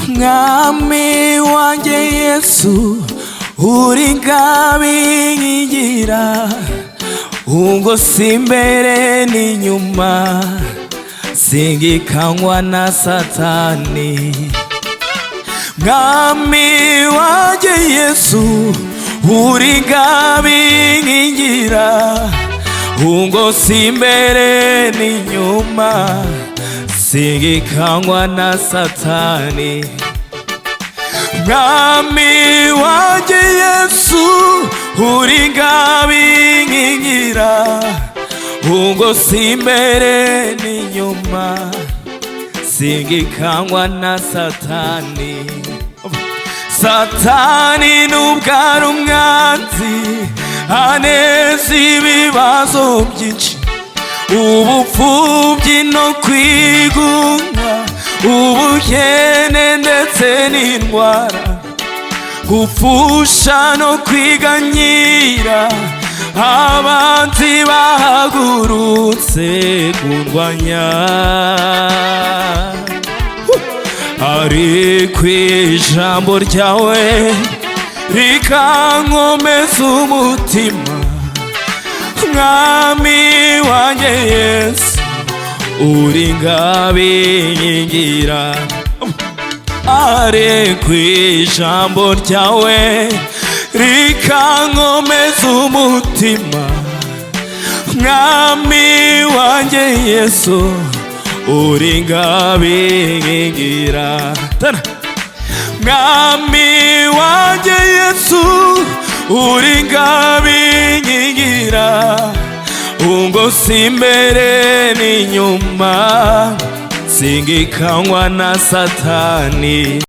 Mwami wanjye Yesu, uri ngabinkingira, ungosa imbere n'inyuma, singikanywa na Satani. Mwami wanjye Yesu, uri ngabinkingira, ungosa imbere n'inyuma, singikanywa na Satani. Mwami wanjye Yesu, uri ngabinkingira, ungosa imbere n'inyuma, singikanywa na Satani. Satani nubwo ari umwanzi, aneza ibibazo byinshi, ubupfubyi no kwigunga, ubukene ndetse n'indwara, gupfusha no kwiganyira, abanzi bahagurutse kundwanya. Ariko ijambo ryawe rikankomeza umutima. Mwami wanjye Yesu, uri ngabinkingira, ariko ijambo ryawe rikankomeza umutima. Mwami wanjye Yesu, uri ngabinkingira. Mwami wanjye Yesu, uri ngabinkingira, ungosa imbere n'inyuma, singikanywa na Satani.